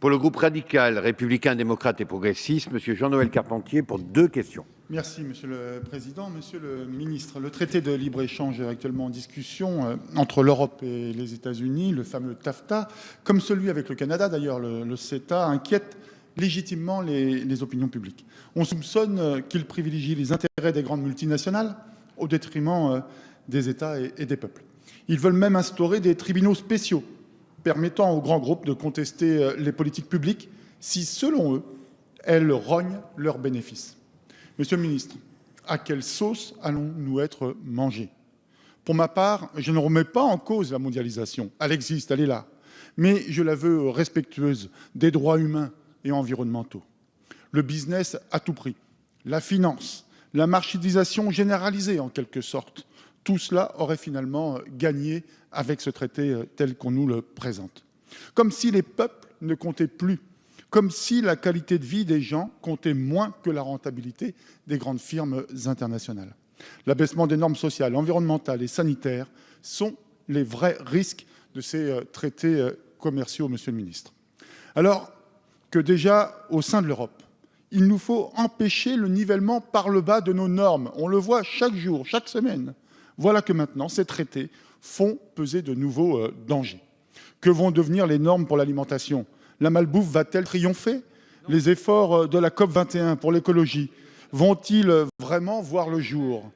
Pour le groupe radical, républicain, démocrate et progressiste, M. Jean-Noël Carpentier pour 2 questions. Merci, Monsieur le Président. Monsieur le Ministre, le traité de libre-échange actuellement en discussion entre l'Europe et les États-Unis, le fameux TAFTA, comme celui avec le Canada, d'ailleurs le CETA, inquiète légitimement les opinions publiques. On soupçonne qu'il privilégie les intérêts des grandes multinationales au détriment des États et des peuples. Ils veulent même instaurer des tribunaux spéciaux permettant aux grands groupes de contester les politiques publiques si, selon eux, elles rognent leurs bénéfices. Monsieur le ministre, à quelle sauce allons-nous être mangés? Pour ma part, je ne remets pas en cause la mondialisation. Elle existe, elle est là. Mais je la veux respectueuse des droits humains et environnementaux. Le business à tout prix, la finance, la marchandisation généralisée en quelque sorte, tout cela aurait finalement gagné avec ce traité tel qu'on nous le présente. Comme si les peuples ne comptaient plus, comme si la qualité de vie des gens comptait moins que la rentabilité des grandes firmes internationales. L'abaissement des normes sociales, environnementales et sanitaires sont les vrais risques de ces traités commerciaux, Monsieur le Ministre. Alors que déjà, au sein de l'Europe, il nous faut empêcher le nivellement par le bas de nos normes. On le voit chaque jour, chaque semaine. Voilà que maintenant, ces traités font peser de nouveaux dangers. Que vont devenir les normes pour l'alimentation? La malbouffe va-t-elle triompher? Les efforts de la COP21 pour l'écologie vont-ils vraiment voir le jour?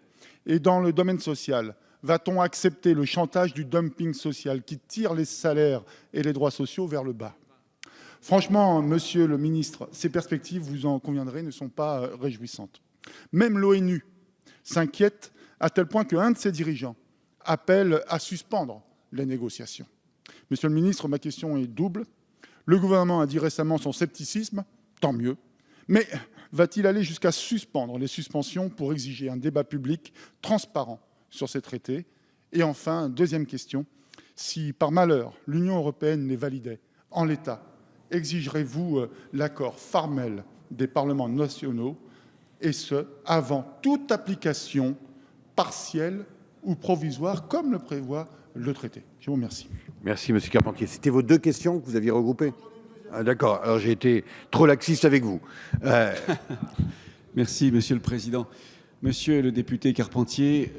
Et dans le domaine social, va-t-on accepter le chantage du dumping social qui tire les salaires et les droits sociaux vers le bas? Franchement, Monsieur le Ministre, ces perspectives, vous en conviendrez, ne sont pas réjouissantes. Même l'ONU s'inquiète à tel point qu'un de ses dirigeants appelle à suspendre les négociations. Monsieur le Ministre, ma question est double. Le gouvernement a dit récemment son scepticisme, tant mieux, mais va-t-il aller jusqu'à suspendre les suspensions pour exiger un débat public transparent sur ces traités? Et enfin, deuxième question, si par malheur l'Union européenne les validait en l'état, exigerez-vous l'accord formel des parlements nationaux, et ce, avant toute application partielle ou provisoire, comme le prévoit le traité? Je vous remercie. Merci, M. Carpentier. C'était vos 2 questions que vous aviez regroupées? D'accord, alors j'ai été trop laxiste avec vous. Merci, Monsieur le Président. Monsieur le député Carpentier,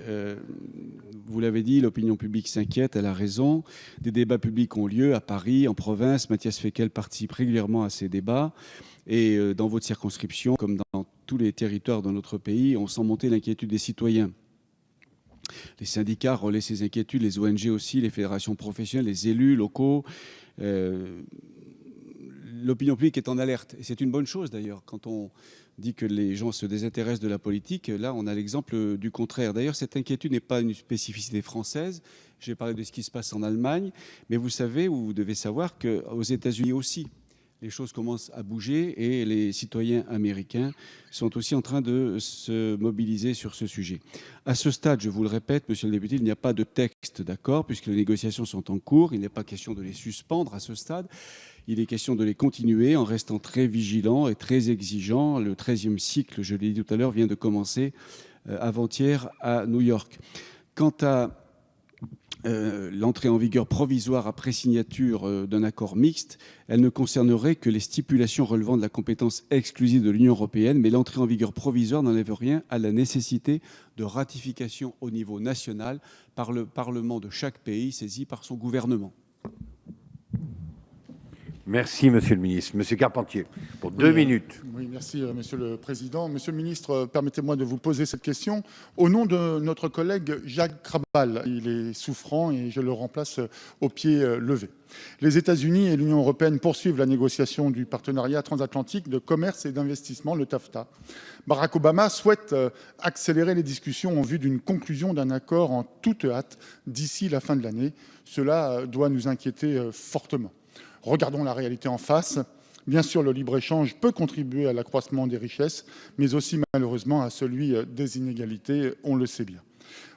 vous l'avez dit, l'opinion publique s'inquiète, elle a raison. Des débats publics ont lieu à Paris, en province. Mathias Fekl participe régulièrement à ces débats. Et dans votre circonscription, comme dans tous les territoires de notre pays, on sent monter l'inquiétude des citoyens. Les syndicats relaient ces inquiétudes, les ONG aussi, les fédérations professionnelles, les élus locaux. L'opinion publique est en alerte. Et c'est une bonne chose d'ailleurs. Quand on dit que les gens se désintéressent de la politique, là on a l'exemple du contraire. D'ailleurs, cette inquiétude n'est pas une spécificité française. J'ai parlé de ce qui se passe en Allemagne. Mais vous savez, ou vous devez savoir qu'aux États-Unis aussi, les choses commencent à bouger et les citoyens américains sont aussi en train de se mobiliser sur ce sujet. À ce stade, je vous le répète, monsieur le député, il n'y a pas de texte d'accord puisque les négociations sont en cours. Il n'est pas question de les suspendre à ce stade. Il est question de les continuer en restant très vigilant et très exigeant. Le 13e cycle, je l'ai dit tout à l'heure, vient de commencer avant-hier à New York. Quant à l'entrée en vigueur provisoire après signature d'un accord mixte, elle ne concernerait que les stipulations relevant de la compétence exclusive de l'Union européenne, mais l'entrée en vigueur provisoire n'enlève rien à la nécessité de ratification au niveau national par le Parlement de chaque pays saisi par son gouvernement. Merci, Monsieur le Ministre. Monsieur Carpentier, pour 2 minutes. Oui, merci, Monsieur le Président. Monsieur le Ministre, permettez-moi de vous poser cette question au nom de notre collègue Jacques Krabal. Il est souffrant et je le remplace au pied levé. Les États-Unis et l'Union européenne poursuivent la négociation du partenariat transatlantique de commerce et d'investissement, le TAFTA. Barack Obama souhaite accélérer les discussions en vue d'une conclusion d'un accord en toute hâte d'ici la fin de l'année. Cela doit nous inquiéter fortement. Regardons la réalité en face. Bien sûr, le libre-échange peut contribuer à l'accroissement des richesses, mais aussi malheureusement à celui des inégalités, on le sait bien.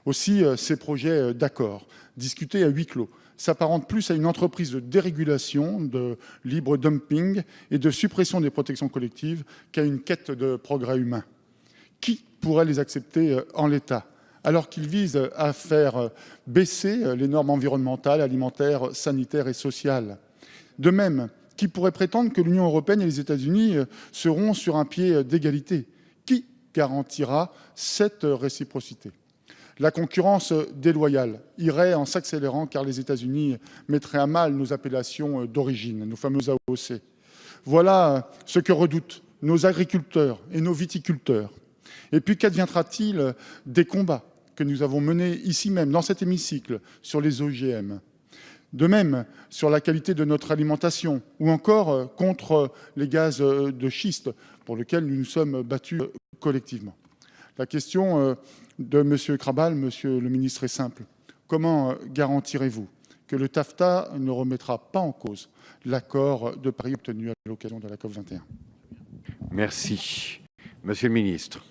Aussi, ces projets d'accord, discutés à huis clos, s'apparentent plus à une entreprise de dérégulation, de libre dumping et de suppression des protections collectives qu'à une quête de progrès humain. Qui pourrait les accepter en l'état, alors qu'ils visent à faire baisser les normes environnementales, alimentaires, sanitaires et sociales? De même qui pourrait prétendre que l'Union européenne et les États-Unis seront sur un pied d'égalité. Qui garantira cette réciprocité? La concurrence déloyale irait en s'accélérant car les États-Unis mettraient à mal nos appellations d'origine, nos fameuses AOC. Voilà ce que redoutent nos agriculteurs et nos viticulteurs. Et puis qu'adviendra-t-il des combats que nous avons menés ici même, dans cet hémicycle, sur les OGM? De même, sur la qualité de notre alimentation, ou encore contre les gaz de schiste, pour lesquels nous nous sommes battus collectivement. La question de M. Krabal, Monsieur le ministre, est simple. Comment garantirez-vous que le TAFTA ne remettra pas en cause l'accord de Paris obtenu à l'occasion de la COP21? Merci. Monsieur le ministre.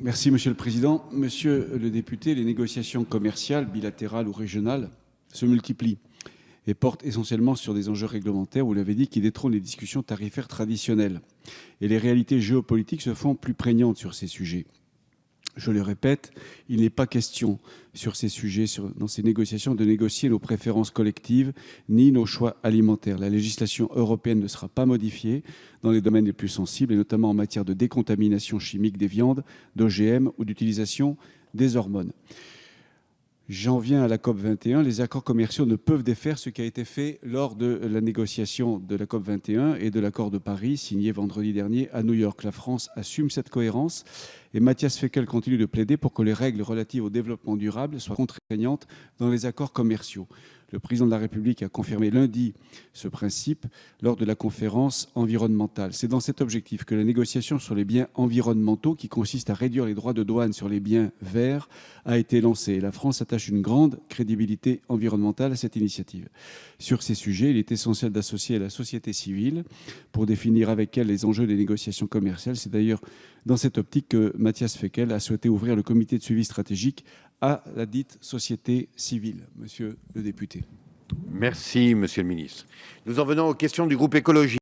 Merci, Monsieur le Président. Monsieur le député, les négociations commerciales, bilatérales ou régionales se multiplient et portent essentiellement sur des enjeux réglementaires, vous l'avez dit, qui détrônent les discussions tarifaires traditionnelles. Et les réalités géopolitiques se font plus prégnantes sur ces sujets. Je le répète, il n'est pas question sur ces sujets, dans ces négociations, de négocier nos préférences collectives ni nos choix alimentaires. La législation européenne ne sera pas modifiée dans les domaines les plus sensibles, et notamment en matière de décontamination chimique des viandes, d'OGM ou d'utilisation des hormones. J'en viens à la COP21. Les accords commerciaux ne peuvent défaire ce qui a été fait lors de la négociation de la COP21 et de l'accord de Paris, signé vendredi dernier à New York. La France assume cette cohérence et Matthias Fekl continue de plaider pour que les règles relatives au développement durable soient contraignantes dans les accords commerciaux. Le président de la République a confirmé lundi ce principe lors de la conférence environnementale. C'est dans cet objectif que la négociation sur les biens environnementaux, qui consiste à réduire les droits de douane sur les biens verts, a été lancée. La France attache une grande crédibilité environnementale à cette initiative. Sur ces sujets, il est essentiel d'associer la société civile pour définir avec elle les enjeux des négociations commerciales. C'est d'ailleurs dans cette optique que Matthias Fekl a souhaité ouvrir le comité de suivi stratégique à la dite société civile. Monsieur le député. Merci, monsieur le ministre. Nous en venons aux questions du groupe écologie.